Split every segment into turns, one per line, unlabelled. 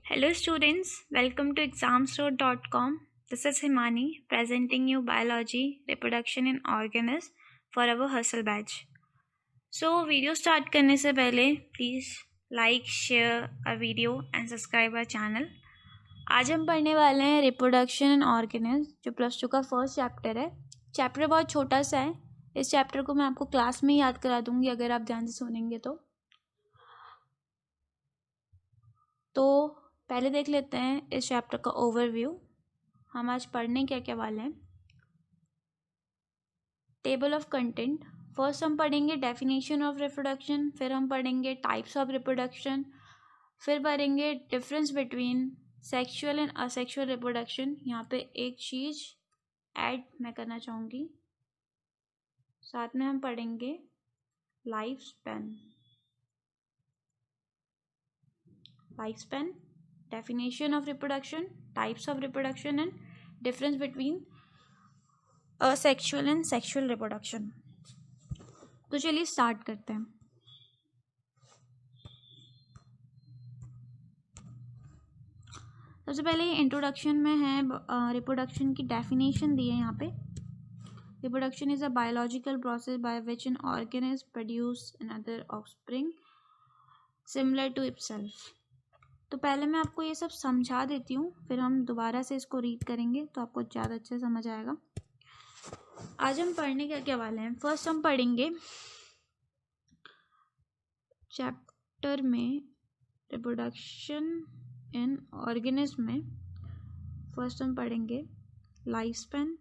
Hello students, welcome to examsroad.com. This is Himani presenting you biology, reproduction and organisms for our hustle batch. So video start करने से पहले please like share a video and subscribe our channel. आज हम पढ़ने वाले हैं reproduction and organism जो plus two का फर्स्ट चैप्टर है। चैप्टर बहुत छोटा सा है, इस चैप्टर को मैं आपको क्लास में याद करा दूंगी अगर आप ध्यान से सुनेंगे तो पहले देख लेते हैं इस चैप्टर का ओवरव्यू। हम आज पढ़ने क्या क्या वाले हैं। टेबल ऑफ कंटेंट, फर्स्ट हम पढ़ेंगे डेफिनेशन ऑफ रिप्रोडक्शन, फिर हम पढ़ेंगे टाइप्स ऑफ रिप्रोडक्शन, फिर पढ़ेंगे difference between sexual and asexual reproduction. यहाँ पे एक चीज़ ऐड मैं करना चाहूँगी, साथ में हम पढ़ेंगे life span, definition of reproduction, types of reproduction and difference between asexual and sexual reproduction। तो चलिए स्टार्ट करते हैं। सबसे पहले इंट्रोडक्शन में है रिप्रोडक्शन की डेफिनेशन दी है यहाँ पे। Reproduction is a biological process by which an organism produce another offspring similar to itself. तो पहले मैं आपको ये सब समझा देती हूँ, फिर हम दोबारा से इसको रीड करेंगे तो आपको ज़्यादा अच्छे समझ आएगा। आज हम पढ़ने क्या वाले हैं। फर्स्ट हम पढ़ेंगे चैप्टर में रिप्रोडक्शन इन ऑर्गेनिज्म में फर्स्ट हम पढ़ेंगे लाइफ स्पैन,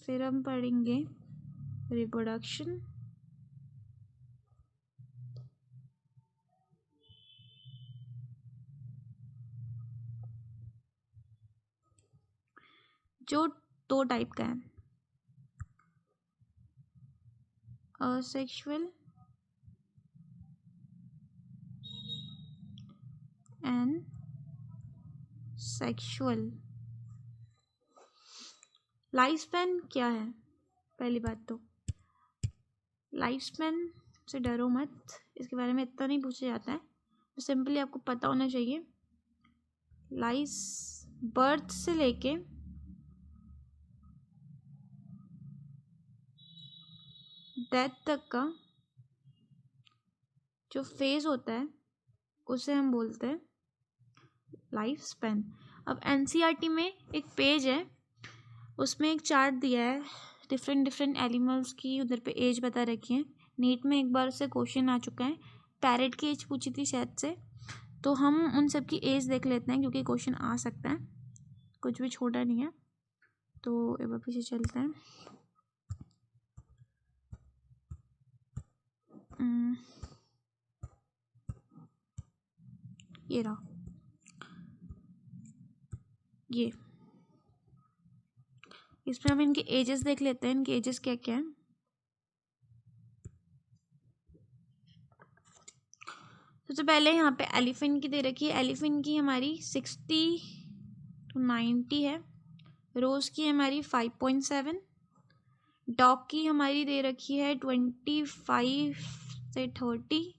फिर हम पढ़ेंगे रिप्रोडक्शन, जो दो टाइप का है, asexual and sexual. Life span क्या है? पहली बात तो लाइफ स्पैन से डरो मत, इसके बारे में इतना नहीं पूछा जाता है, तो सिंपली आपको पता होना चाहिए लाइफ बर्थ से लेके डेथ तक का जो फेज होता है उसे हम बोलते हैं लाइफ स्पैन। अब एनसीईआरटी में एक पेज है, उसमें एक चार्ट दिया है, डिफरेंट एनिमल्स की उधर पे एज बता रखी है। नीट में एक बार से क्वेश्चन आ चुका है, पैरेट की एज पूछी थी शायद से, तो हम उन सब की एज देख लेते हैं क्योंकि क्वेश्चन आ सकता है, कुछ भी छोटा नहीं है। तो एक बार पीछे चलते हैं। ये रहा, ये इसमें हम इनके एजेस देख लेते हैं, इनके एजेस क्या क्या हैं। सबसे पहले यहाँ पे एलिफेंट की दे रखी है, एलिफेंट की हमारी 60 to 90 है, रोज की हमारी 5.7, डॉग की हमारी दे रखी है 25 से 30,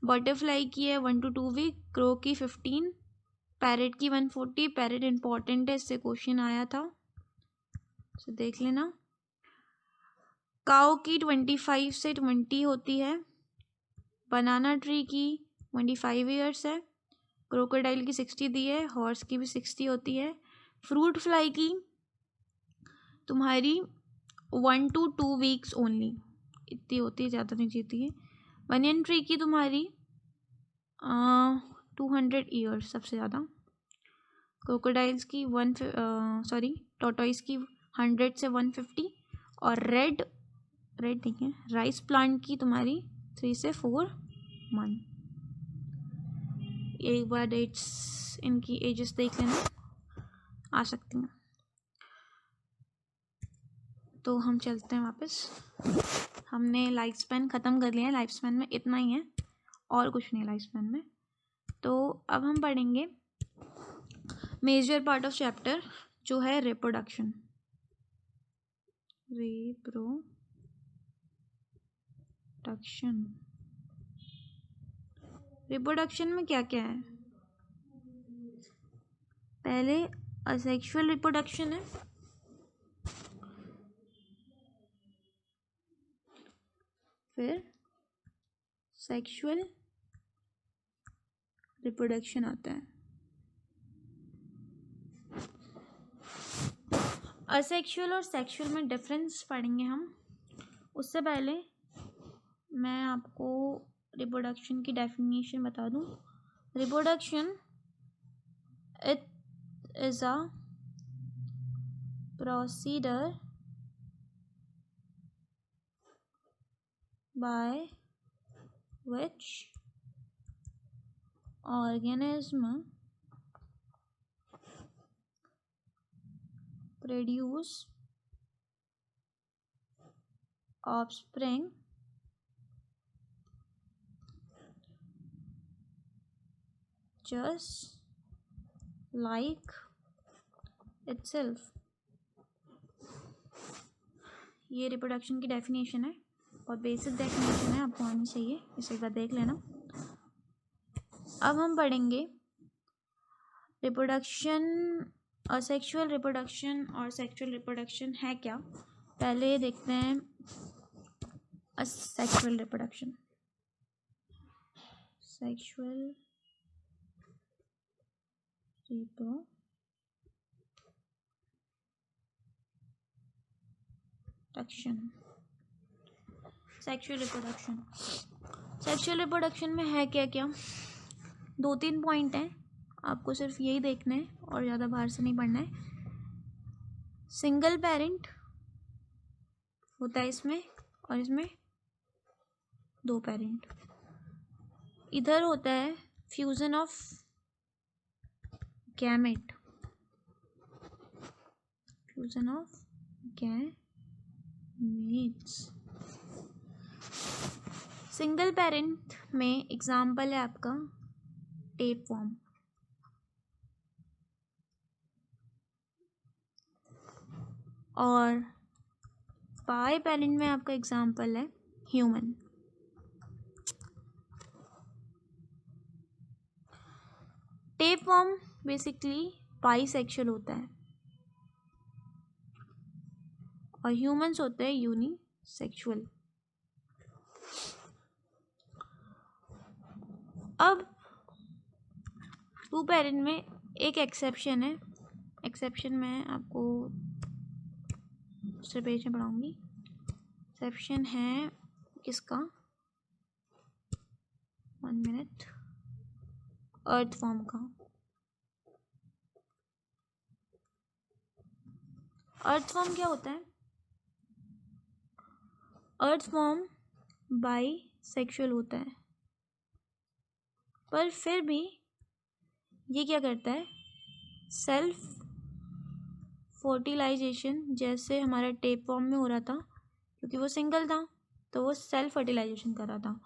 बटरफ्लाई की है 1 to 2 वीक, क्रो की 15, पैरेट की 140। पैरेट इंपॉर्टेंट है, इससे क्वेश्चन आया था, तो देख लेना। काऊ की 25 से 20 होती है, बनाना ट्री की 25 ईयर्स है, क्रोकोडाइल की 60 दी है, हॉर्स की भी 60 होती है, फ्रूट फ्लाई की तुम्हारी 1 to 2 वीक्स ओनली इतनी होती है, ज़्यादा नहीं जीती है। बनियन ट्री की तुम्हारी 200 ईयर्स सबसे ज़्यादा, क्रोकोडाइल्स की टोटॉइस की 100 से 150, और रेड नहीं है, राइस प्लांट की तुम्हारी 3 से 4 मंथ। एक बार डेट्स इनकी एजेस देख लेना, आ सकती हैं। तो हम चलते हैं वापस, हमने लाइफ स्पैन ख़त्म कर लिया है, लाइफ स्पैन में इतना ही है और कुछ नहीं लाइफ स्पैन में। तो अब हम पढ़ेंगे मेजर पार्ट ऑफ चैप्टर जो है रिप्रोडक्शन। रिप्रोडक्शन में क्या क्या है? पहले असेक्सुअल रिप्रोडक्शन है, फिर सेक्सुअल रिप्रोडक्शन आता है। असेक्सुअल और सेक्सुअल में डिफरेंस पढ़ेंगे हम। उससे पहले मैं आपको रिप्रोडक्शन की डेफिनेशन बता दूं। Reproduction it is a procedure by which organism produce offspring just like itself। ये रिप्रोडक्शन की डेफिनेशन है, बहुत बेसिक डेफिनेशन है, आपको आनी चाहिए, इसे एक बार देख लेना। अब हम पढ़ेंगे रिप्रोडक्शन, असेक्सुअल रिप्रोडक्शन और सेक्सुअल रिप्रोडक्शन है क्या। पहले देखते हैं asexual reproduction. Sexual reproduction, sexual reproduction. Sexual reproduction में है क्या क्या, 2-3 पॉइंट हैं, आपको सिर्फ यही देखना है और ज़्यादा बाहर से नहीं पढ़ना है। सिंगल पेरेंट होता है इसमें, और इसमें 2 पेरेंट। इधर होता है fusion of gamete, fusion of gametes. Single parent में एग्जाम्पल है आपका टेपवर्म, और बाई पेरेंट में आपका एग्जाम्पल है ह्यूमन। टेपवर्म बेसिकली बाईसेक्सुअल होता है और ह्यूमंस होते हैं यूनिसेक्सुअल। अब 2 पेरेंट में एक एक्सेप्शन है, एक्सेप्शन मैं आपको दूसरे पेज में पढ़ाऊंगी। एक्सेप्शन है किसका, 1 मिनट, अर्थवर्म का। अर्थवर्म क्या होता है, अर्थवर्म बाईसेक्सुअल होता है, पर फिर भी ये क्या करता है, सेल्फ फर्टिलाइजेशन, जैसे हमारा टेपवर्म में हो रहा था, क्योंकि वो सिंगल था तो वो सेल्फ फर्टिलाइजेशन कर रहा था।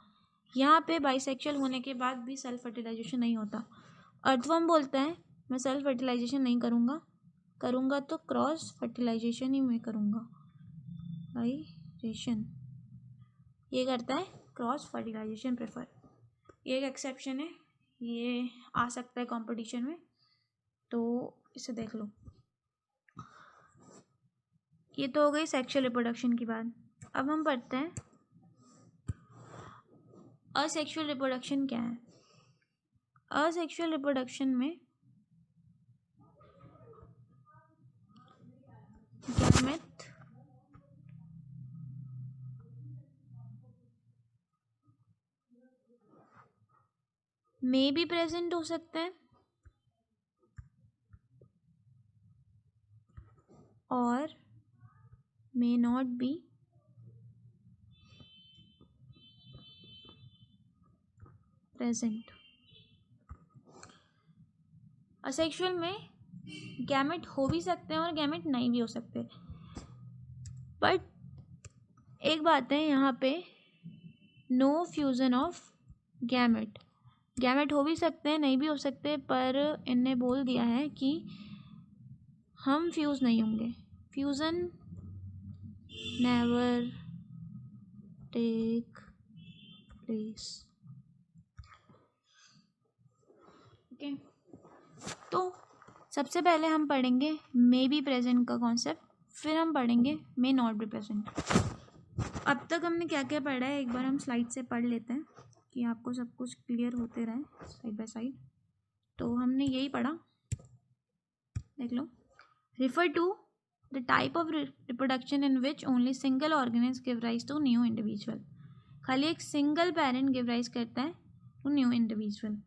यहाँ पे बाइसेक्सुअल होने के बाद भी सेल्फ फर्टिलाइजेशन नहीं होता। अर्थवर्म बोलता है मैं सेल्फ फर्टिलाइजेशन नहीं करूँगा, करूँगा तो क्रॉस फर्टिलाइजेशन ही मैं करूँगा। बाइजेशन ये करता है क्रॉस फर्टिलाइजेशन प्रेफर। ये एक एक्सेप्शन है, ये आ सकता है कंपटीशन में, तो इसे देख लो। ये तो हो गई सेक्सुअल रिप्रोडक्शन की बात। अब हम पढ़ते हैं असेक्सुअल रिप्रोडक्शन क्या है। असेक्सुअल रिप्रोडक्शन में गैमेट में भी प्रेजेंट हो सकते हैं और may not be present. Asexual में गैमेट हो भी सकते हैं और गैमेट नहीं भी हो सकते, बट एक बात है यहाँ पे, no fusion of gamete. Gamete हो भी सकते हैं नहीं भी हो सकते, पर इनने बोल दिया है कि हम फ्यूज नहीं होंगे, fusion never take place. Okay, तो सबसे पहले हम पढ़ेंगे मे बी प्रेजेंट का कॉन्सेप्ट, फिर हम पढ़ेंगे मे नॉट बी प्रेजेंट। अब तक हमने क्या क्या पढ़ा है एक बार हम स्लाइड से पढ़ लेते हैं कि आपको सब कुछ क्लियर होते रहे साइड बाय साइड। तो हमने यही पढ़ा, देख लो। Refer to the type of reproduction in which only single organism give rise to new individual. खाली एक सिंगल पेरेंट गिव राइज करता है to new individual.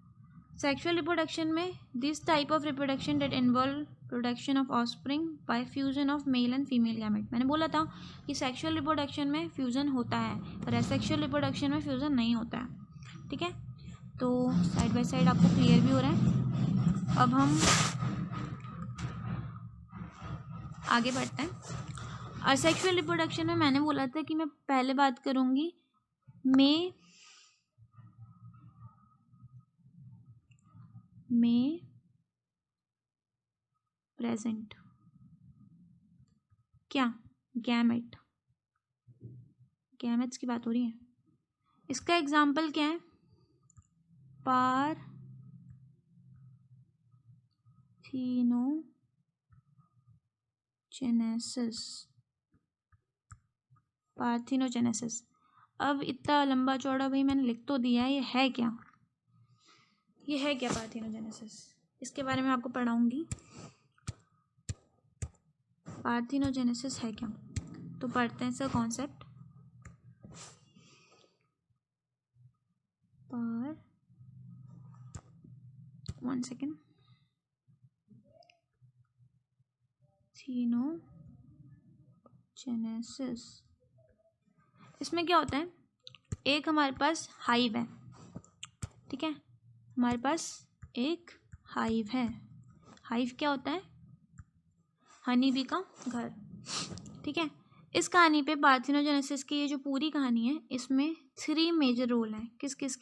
Sexual reproduction में this type of reproduction that involve production of offspring by fusion of male and female gamete. मैंने बोला था कि sexual reproduction में फ्यूजन होता है पर एसेक्सुअल रिप्रोडक्शन में फ्यूजन नहीं होता है। ठीक है, तो साइड बाय साइड आपको क्लियर भी हो रहा है। अब हम आगे बढ़ते हैं। असेक्सुअल रिप्रोडक्शन में मैंने बोला था कि मैं पहले बात करूंगी मे प्रेजेंट, क्या गैमेट्स की बात हो रही है। इसका एग्जाम्पल क्या है, पार्थिनोजेनेसिस। अब इतना लंबा चौड़ा भाई मैंने लिख तो दिया है, ये है क्या पार्थिनोजेनेसिस, इसके बारे में आपको पढ़ाऊंगी। पार्थिनोजेनेसिस है क्या, तो पढ़ते हैं इसका कॉन्सेप्ट। वन सेकेंड, पार्थिनोजेनेसिस, इसमें क्या होता है, एक हमारे पास हाइव है, ठीक है, हमारे पास एक हाइव है। हाइव क्या होता है, हनी बी का घर, ठीक है। इस कहानी पे पार्थिनोजेनेसिस की ये जो पूरी कहानी है इसमें 3 मेजर रोल हैं। किस किस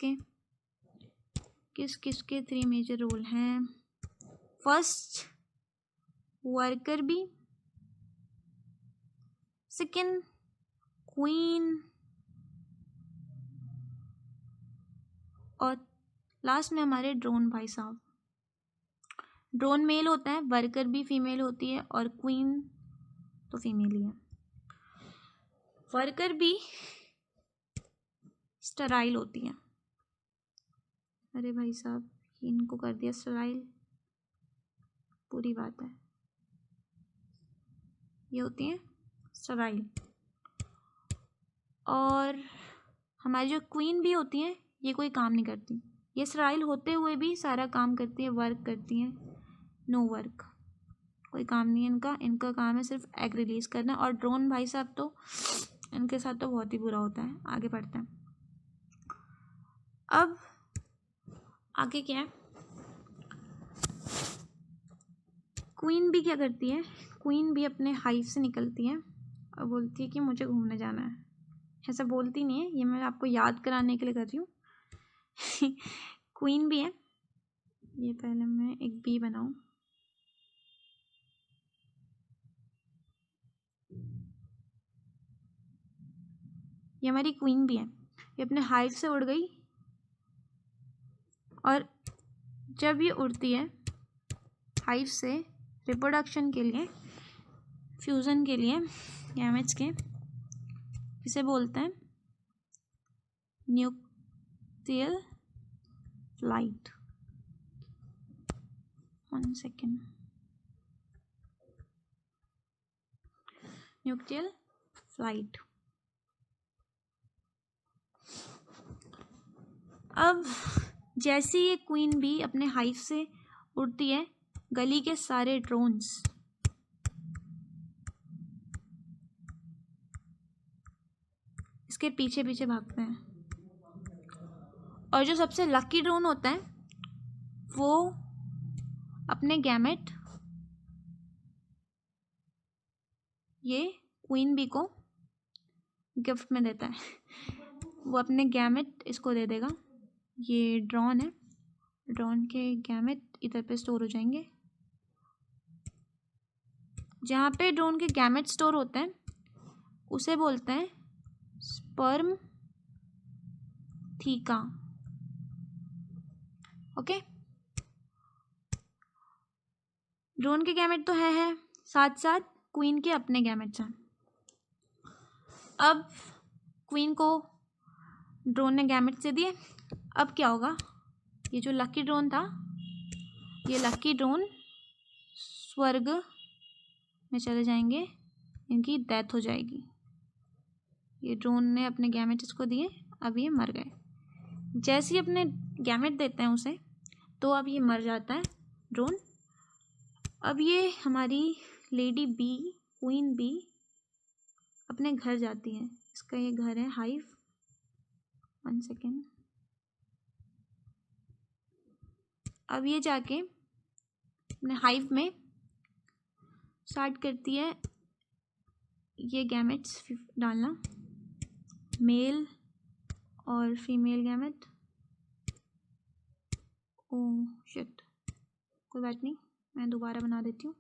के 3 मेजर रोल हैं। First worker bee, second queen, और लास्ट में हमारे ड्रोन भाई साहब। ड्रोन मेल होता है, वर्कर भी फीमेल होती है और क्वीन तो फीमेल ही है। वर्कर भी स्टराइल होती है, अरे भाई साहब इनको कर दिया स्टराइल, पूरी बात है, ये होती है स्टराइल। और हमारी जो क्वीन भी होती हैं ये कोई काम नहीं करती, ये स्टराइल होते हुए भी सारा काम करती है, वर्क करती हैं। नो वर्क, कोई काम नहीं है इनका काम है सिर्फ एग रिलीज करना। और ड्रोन भाई साहब तो इनके साथ तो बहुत ही बुरा होता है। आगे बढ़ते हैं। अब आगे क्या है, क्वीन भी क्या करती है, क्वीन भी अपने हाइव से निकलती है और बोलती है कि मुझे घूमने जाना है। ऐसा बोलती नहीं है, ये मैं आपको याद कराने के लिए कर रही हूँ। क्वीन भी है, ये पहले मैं एक बी बनाऊं, ये हमारी क्वीन भी है, ये अपने हाइव से उड़ गई और जब ये उड़ती है हाइव से रिप्रोडक्शन के लिए, फ्यूज़न के लिए गैमेट्स के, इसे बोलते हैं nuclear flight. One second, nuclear flight. अब जैसे ये क्वीन भी अपने हाइव से उड़ती है, गली के सारे ड्रोन्स इसके पीछे पीछे भागते हैं और जो सबसे लकी ड्रोन होता है वो अपने गैमेट ये क्वीन बी को गिफ्ट में देता है। वो अपने गैमेट इसको दे देगा, ये ड्रोन है, ड्रोन के गैमेट इधर पे स्टोर हो जाएंगे। जहाँ पे ड्रोन के गैमेट स्टोर होते हैं उसे बोलते हैं स्पर्म थीका। ओके, ड्रोन के गैमेट तो है, साथ साथ क्वीन के अपने गैमेट्स हैं। अब क्वीन को ड्रोन ने गैमेट्स दे दिए। अब क्या होगा, ये जो लकी ड्रोन था, ये लकी ड्रोन स्वर्ग में चले जाएंगे, इनकी डेथ हो जाएगी। ये ड्रोन ने अपने गैमेट इसको दिए, अब ये मर गए। जैसे ही अपने गैमेट देते हैं उसे, तो अब ये मर जाता है ड्रोन। अब ये हमारी लेडी बी, क्वीन बी अपने घर जाती है। इसका ये घर है हाइव। 1 सेकेंड। अब ये जाके अपने हाइव में स्टार्ट करती है ये गैमेट्स डालना, मेल और फीमेल गैमेट। ओह शिट, कोई बात नहीं, मैं दोबारा बना देती हूँ।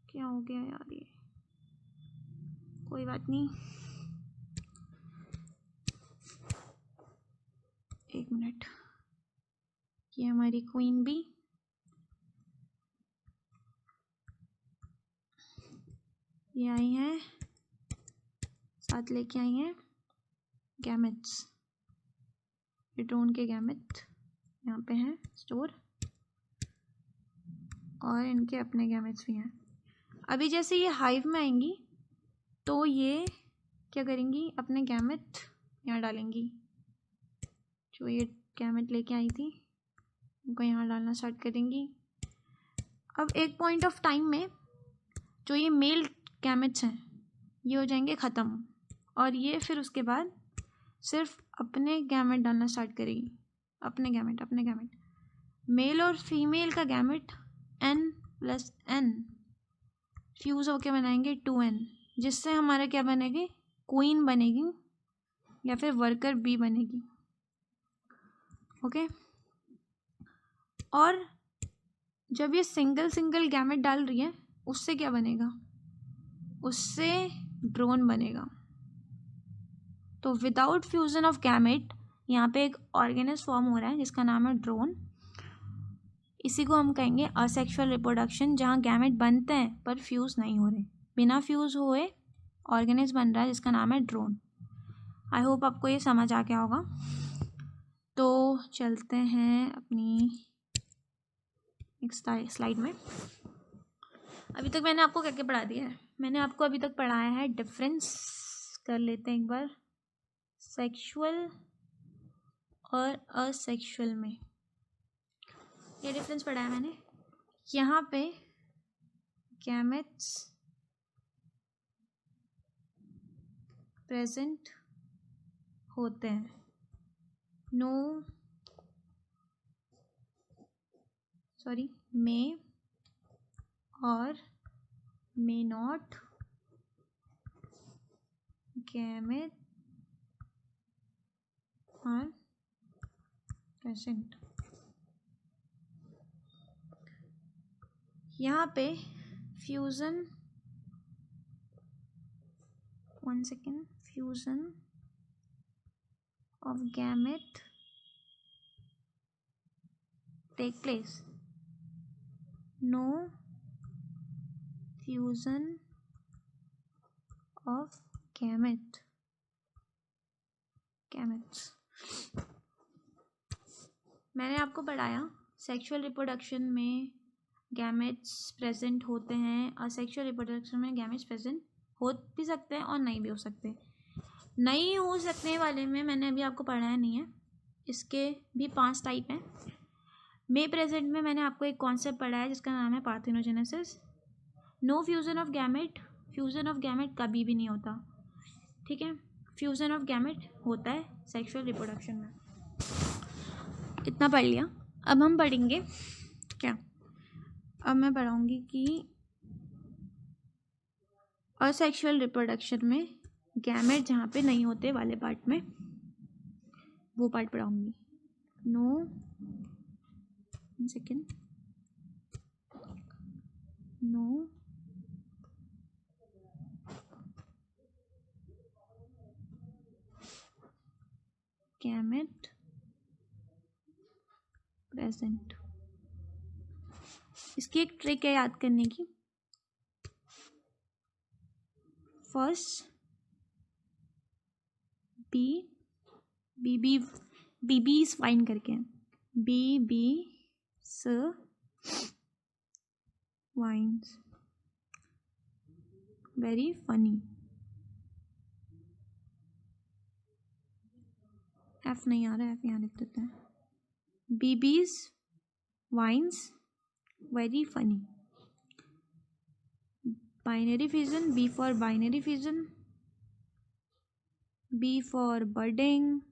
क्या हो गया यार, ये कोई बात नहीं, 1 मिनट। ये हमारी क्वीन बी, ये आई हैं, साथ लेके आई हैं गैमेट्स। ये ड्रोन के गैमेट यहाँ पे हैं स्टोर, और इनके अपने गैमेट्स भी हैं। अभी जैसे ये हाइव में आएंगी तो ये क्या करेंगी, अपने गैमेट यहाँ डालेंगी। जो ये गैमेट लेके आई थी उनको यहाँ डालना स्टार्ट करेंगी। अब एक पॉइंट ऑफ टाइम में जो ये मेल गैमेट्स हैं ये हो जाएंगे ख़त्म, और ये फिर उसके बाद सिर्फ अपने गैमेट डालना स्टार्ट करेगी। अपने गैमेट मेल और फीमेल का गैमेट n+n फ्यूज़ होके बनाएंगे 2n, जिससे हमारा क्या बनेगी, क्वीन बनेगी या फिर वर्कर बी बनेगी। ओके। और जब ये सिंगल गैमेट डाल रही है उससे क्या बनेगा, उससे ड्रोन बनेगा। तो विदाउट फ्यूजन ऑफ गैमेट यहाँ पे एक ऑर्गेनिज फॉर्म हो रहा है जिसका नाम है ड्रोन। इसी को हम कहेंगे असेक्सुअल रिप्रोडक्शन, जहाँ गैमेट बनते हैं पर फ्यूज़ नहीं हो रहे। बिना फ्यूज़ हुए ऑर्गेनिज बन रहा है जिसका नाम है ड्रोन। आई होप आपको ये समझ आ गया होगा। तो चलते हैं अपनी एक स्लाइड में। अभी तक मैंने आपको क्या क्या पढ़ा दिया है, मैंने आपको अभी तक पढ़ाया है डिफरेंस, कर लेते हैं एक बार, सेक्सुअल और असेक्सुअल में। ये डिफरेंस पढ़ा है मैंने। यहाँ पे गैमेट्स प्रेजेंट होते हैं, मे और may not gamete are present. यहाँ पे fusion, 1 second, fusion of gamete take place, no fusion of gametes. मैंने आपको पढ़ाया सेक्सुअल रिप्रोडक्शन में गैमेट्स प्रेजेंट होते हैं, असेक्सुअल रिप्रोडक्शन में गैमेट्स प्रेजेंट हो भी सकते हैं और नहीं भी हो सकते। नहीं हो सकने वाले में मैंने अभी आपको पढ़ाया नहीं है, इसके भी 5 टाइप हैं। मे प्रेजेंट में मैंने आपको एक कॉन्सेप्ट पढ़ाया है जिसका नाम है parthenogenesis. No fusion of gamete, fusion of gamete कभी भी नहीं होता, ठीक है। फ्यूज़न ऑफ गैमेट होता है सेक्सुअल रिप्रोडक्शन में। इतना पढ़ लिया। अब हम पढ़ेंगे क्या, अब मैं पढ़ाऊँगी कि असेक्सुअल रिप्रोडक्शन में गैमेट जहाँ पे नहीं होते वाले पार्ट में, वो पार्ट पढ़ाऊँगी। No, 1 second, no gamete present. इसकी एक ट्रिक है याद करने की। फर्स्ट बीबीज फाइंड करके वाइन्स वेरी फनी। एफ नहीं आ रहा, एफ यहाँ लिख देते हैं। BB's vines very funny. Binary fission, B for binary fission, B for budding,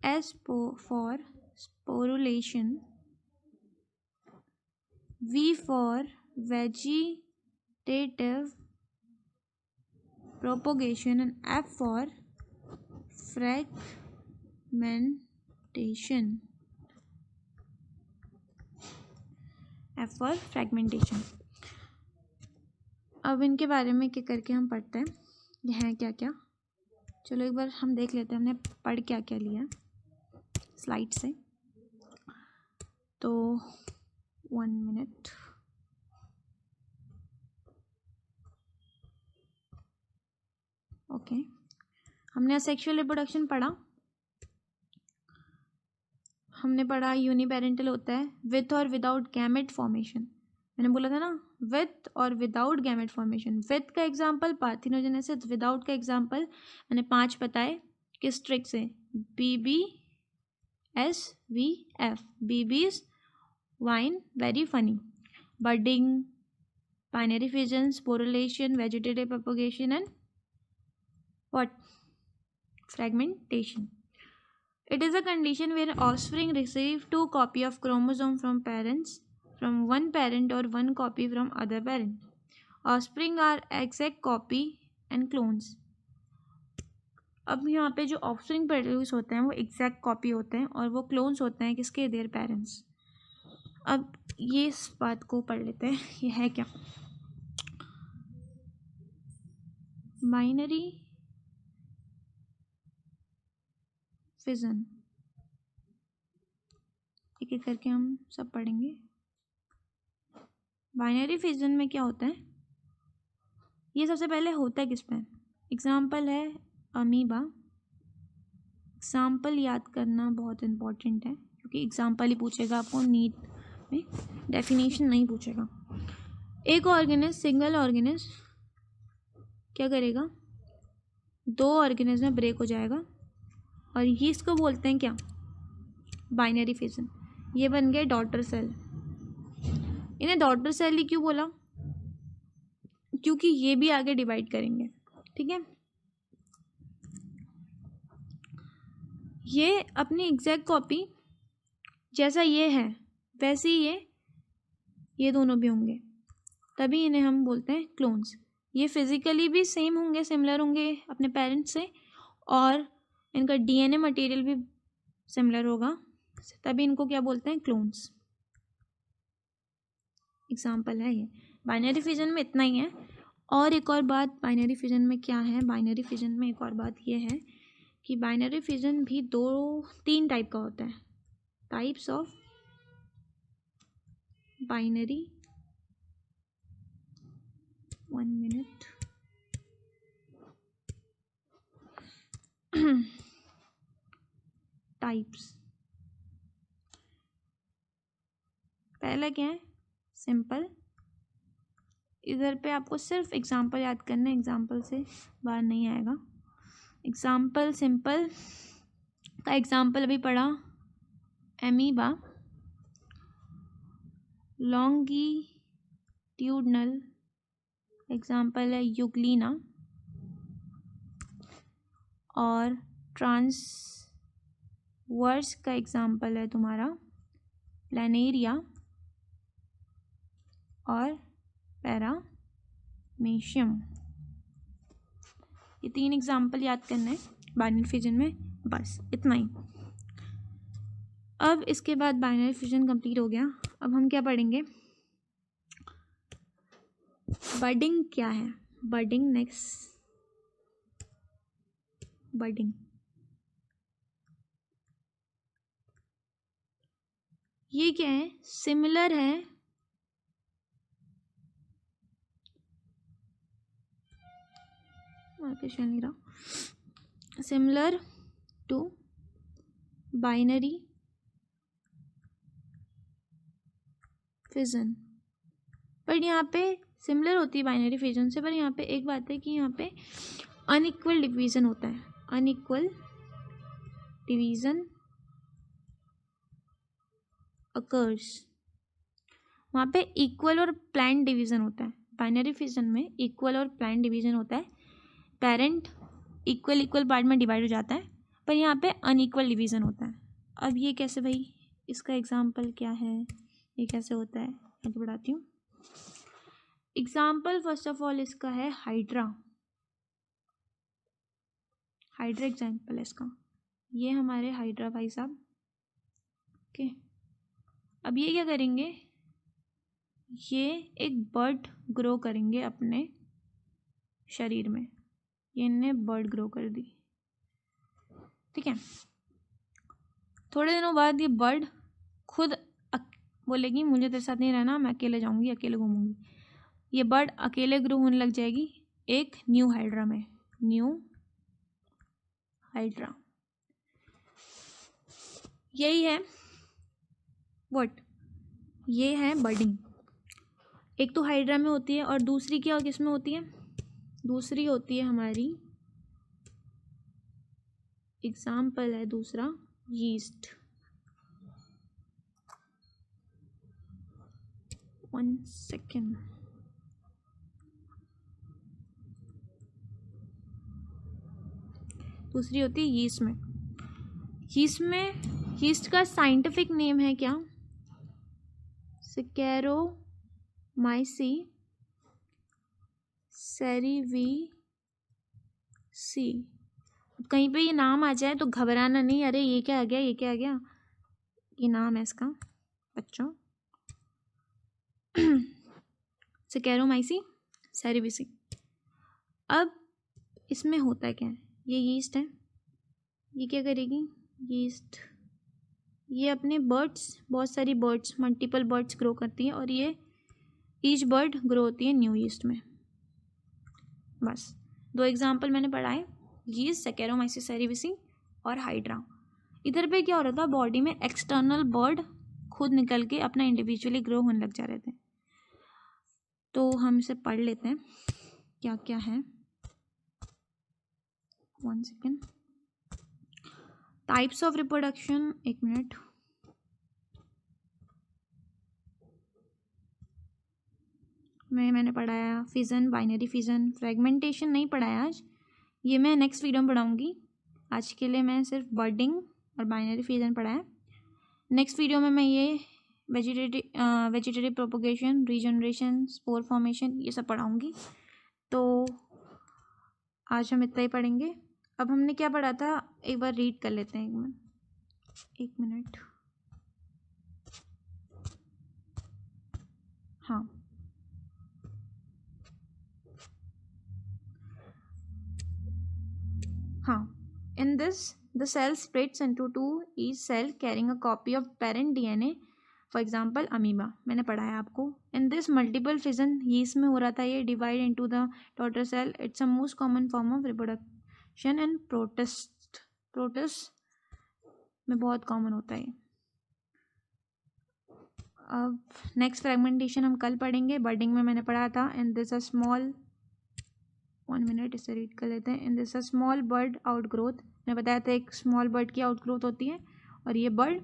S for sporulation, V for vegetative propagation, and F for fragmentation. F for fragmentation. अब इनके बारे में क्या करके हम पढ़ते हैं, ये हैं क्या क्या। चलो एक बार हम देख लेते हैं हमने पढ़ क्या क्या लिया स्लाइड से। तो 1 मिनट। ओके, हमने सेक्सुअल रिप्रोडक्शन पढ़ा। हमने पढ़ा यूनिपेरेंटल होता है विथ और विदाउट गैमेट फॉर्मेशन। मैंने बोला था ना, विथ और विदाउट गैमेट फॉर्मेशन। विथ का एग्जांपल पार्थिनोजेनेसिस, विदाउट का एग्जांपल मैंने 5 बताए किस ट्रिक से। BBSVF, BB's vine very funny, budding, binary fission, sporulation, vegetative propagation and what, fragmentation. It is a condition where offspring receive 2 copies of chromosome from one parent or 1 copy from other parent. Offspring are exact copy and clones. अब यहाँ पे जो offspring produce होते हैं वो exact copy होते हैं और वो क्लोन्स होते हैं किसके, देयर पेरेंट्स. अब ये इस बात को पढ़ लेते हैं, ये है क्या. बाइनरी फिजन, एक एक करके हम सब पढ़ेंगे. बाइनरी फिजन में क्या होता है, ये सबसे पहले होता है किस पे. एग्जाम्पल है अमीबा. एग्जाम्पल याद करना बहुत इम्पोर्टेंट है क्योंकि एग्जाम्पल ही पूछेगा आपको, नीट में डेफिनेशन नहीं पूछेगा. एक ऑर्गेनिज, सिंगल ऑर्गेनिज क्या करेगा, 2 ऑर्गेनिज में ब्रेक हो जाएगा और ये इसको बोलते हैं क्या, बाइनरी फिजन. ये बन गए डॉटर सेल. इन्हें डॉटर सेल ही क्यों बोला, क्योंकि ये भी आगे डिवाइड करेंगे. ठीक है, ये अपनी एग्जैक्ट कॉपी जैसा ये है वैसे ही ये दोनों भी होंगे, तभी इन्हें हम बोलते हैं क्लोन्स. ये फिजिकली भी सेम होंगे, सिमिलर होंगे अपने पेरेंट्स से, और इनका डीएनए मटेरियल भी सिमिलर होगा, तभी इनको क्या बोलते हैं, क्लोन्स. एग्जाम्पल है ये. बाइनरी फिजन में इतना ही है. और एक और बात बाइनरी फिजन में क्या है, बाइनरी फिजन में एक और बात ये है कि बाइनरी फिजन भी 2-3 टाइप का होता है. Types of binary, 1 minute. Types, पहला क्या है, सिंपल. इधर पे आपको सिर्फ एग्जाम्पल याद करना है, एग्जाम्पल से बाहर नहीं आएगा. एग्जाम्पल सिंपल का एग्जाम्पल अभी पढ़ा एमीबा. लॉन्गिट्यूडनल एग्जाम्पल है यूग्लिना, और ट्रांसवर्स का एग्जाम्पल है तुम्हारा प्लानेरिया और पैरामेशियम. ये 3 एग्जाम्पल याद करना है बाइनरी फिजन में, बस इतना ही. अब इसके बाद बाइनरी फिजन कंप्लीट हो गया. अब हम क्या पढ़ेंगे, बडिंग क्या है. Budding next. बडिंग। ये क्या है? सिमिलर है मार्केशन नहीं रहा, सिमिलर टू बाइनरी फिजन। पर यहाँ पे सिमिलर होती है बाइनरी फिजन से, पर यहाँ पे एक बात है कि यहाँ पे अनइक्वल डिवीजन होता है। Unequal division occurs. वहाँ पे इक्वल और प्लान्ड डिवीजन होता है। बाइनरी फिजन में इक्वल और प्लान्ड डिवीजन होता है। पेरेंट इक्वल इक्वल पार्ट में डिवाइड हो जाता है, पर यहाँ पे अनइक्वल डिवीजन होता है। अब ये कैसे भाई? इसका एग्जाम्पल क्या है? ये कैसे होता है? मैं तो बताती हूँ। एग्जाम्पल फर्स्ट ऑफ ऑल इसका है हाइड्रा। हाइड्रा एग्जाम्पल है इसका। ये हमारे हाइड्रा भाई साहब। ओके, अब ये क्या करेंगे? ये एक बर्ड ग्रो करेंगे अपने शरीर में। ये इनने बर्ड ग्रो कर दी, ठीक है। थोड़े दिनों बाद ये बर्ड खुद बोलेगी मुझे तेरे साथ नहीं रहना, मैं अकेले जाऊंगी, अकेले घूमूंगी। ये बर्ड अकेले ग्रो होने लग जाएगी एक न्यू हाइड्रा में। न्यू हाइड्रा, यही है व्हाट? ये है बर्डिंग। एक तो हाइड्रा में होती है और दूसरी क्या किस में होती है? दूसरी होती है हमारी, एग्जाम्पल है दूसरा यीस्ट। 1 सेकेंड। दूसरी होती है यीस्ट में। यीस्ट का साइंटिफिक नेम है क्या? सैकेरोमाइसी सेरेविसी। कहीं पे ये नाम आ जाए तो घबराना नहीं, अरे ये क्या आ गया, ये क्या आ गया। ये नाम है इसका बच्चों, सैकेरोमाइसी सेरेविसी। अब इसमें होता है क्या है? ये यीस्ट है, ये क्या करेगी? यीस्ट ये अपने बर्ड्स, बहुत सारी बर्ड्स, मल्टीपल बर्ड्स ग्रो करती हैं और ये ईच बर्ड ग्रो होती है न्यू यीस्ट में। बस 2 एग्जाम्पल मैंने पढ़ाए, यीस्ट, सैकेरोमाइसिस सेरेविसी और हाइड्रा। इधर पे क्या हो रहा था? बॉडी में एक्सटर्नल बर्ड खुद निकल के अपना इंडिविजुअली ग्रो होने लग जा रहे थे। तो हम इसे पढ़ लेते हैं क्या क्या है। 1 second. Types of reproduction, 1 minute. मैंने पढ़ाया फिजन, बाइनरी फिजन, फ्रेगमेंटेशन नहीं पढ़ाया आज, ये मैं नेक्स्ट वीडियो में पढ़ाऊँगी। आज के लिए मैं सिर्फ बर्डिंग और बाइनरी फिजन पढ़ाया। नेक्स्ट वीडियो में मैं ये vegetative propagation, regeneration, spore formation ये सब पढ़ाऊँगी। तो आज हम इतना ही पढ़ेंगे। अब हमने क्या पढ़ा था एक बार रीड कर लेते हैं। 1 मिनट। हाँ, in this the cell splits into two, each cell carrying a copy of parent DNA, for example amoeba। मैंने पढ़ाया आपको। in this multiple fission yeast में हो रहा था ये, divide into the daughter cell। it's a most common form of reproduction and protist में बहुत कॉमन होता है। अब नेक्स्ट फ्रेगमेंटेशन हम कल पढ़ेंगे। बर्डिंग में मैंने पढ़ा था in this a small, 1 minute इसे रीड कर लेते हैं। In this a small bird outgrowth, मैंने बताया था एक स्मॉल बर्ड की आउटग्रोथ होती है और ये बर्ड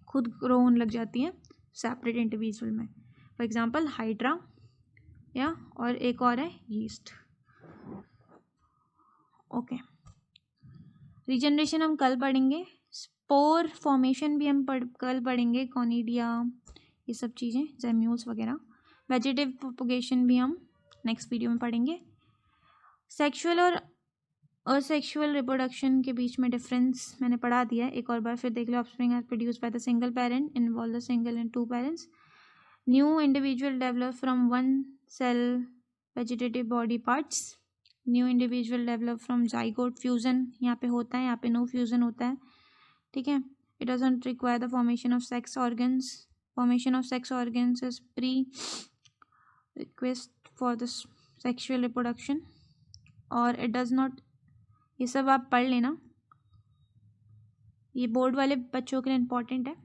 खुद ग्रो होने लग जाती है सेपरेट इंडिविजुअल में। फॉर एग्जांपल हाइड्रा या और एक और है यीस्ट। ओके, रीजनरेशन हम कल पढ़ेंगे। स्पोर फॉर्मेशन भी हम कल पढ़ेंगे, कॉनिडिया ये सब चीज़ें, जेम्यूल्स वगैरह। वेजिटेटिव प्रोपोगेशन भी हम नेक्स्ट वीडियो में पढ़ेंगे। सेक्सुअल और असेक्सुअल रिप्रोडक्शन के बीच में डिफरेंस मैंने पढ़ा दिया है, एक और बार फिर देख लो। Offspring are produced by the single parent, involve the single and 2 parents. New individual develop from 1 cell vegetative body parts. New individual develop from zygote, fusion यहाँ पे होता है, यहाँ पे नो फ्यूजन होता है, ठीक है। It doesn't require the formation of sex organs, formation of sex organs is pre request for the sexual reproduction, और इट डज नॉट, ये सब आप पढ़ लेना, ये बोर्ड वाले बच्चों के लिए इम्पोर्टेंट है,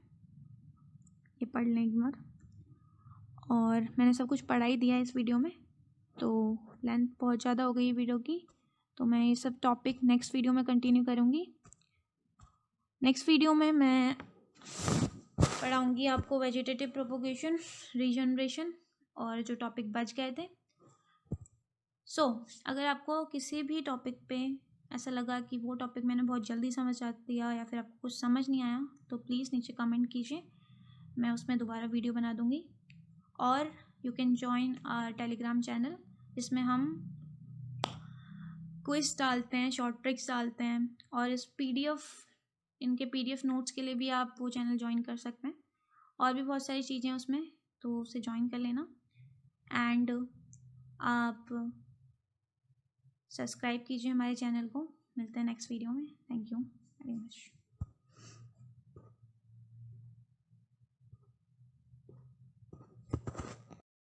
ये पढ़ लें एक बार। और मैंने सब कुछ पढ़ा ही दिया है इस वीडियो में, तो लेंथ बहुत ज़्यादा हो गई है वीडियो की, तो मैं ये सब टॉपिक नेक्स्ट वीडियो में कंटिन्यू करूँगी। नेक्स्ट वीडियो में मैं पढ़ाऊँगी आपको वेजिटेटिव प्रोपोगेशन, रीजनरेशन, और जो टॉपिक बच गए थे। अगर आपको किसी भी टॉपिक पे ऐसा लगा कि वो टॉपिक मैंने बहुत जल्दी समझ आ दिया या फिर आपको कुछ समझ नहीं आया, तो प्लीज़ नीचे कमेंट कीजिए, मैं उसमें दोबारा वीडियो बना दूँगी। और you can join our Telegram channel, जिसमें हम क्विज डालते हैं, शॉर्ट ट्रिक्स डालते हैं, और इस इनके PDF नोट्स के लिए भी आप वो चैनल ज्वाइन कर सकते हैं, और भी बहुत सारी चीज़ें उसमें, तो उसे ज्वाइन कर लेना। एंड आप सब्सक्राइब कीजिए हमारे चैनल को। मिलते हैं नेक्स्ट वीडियो में। Thank you very much.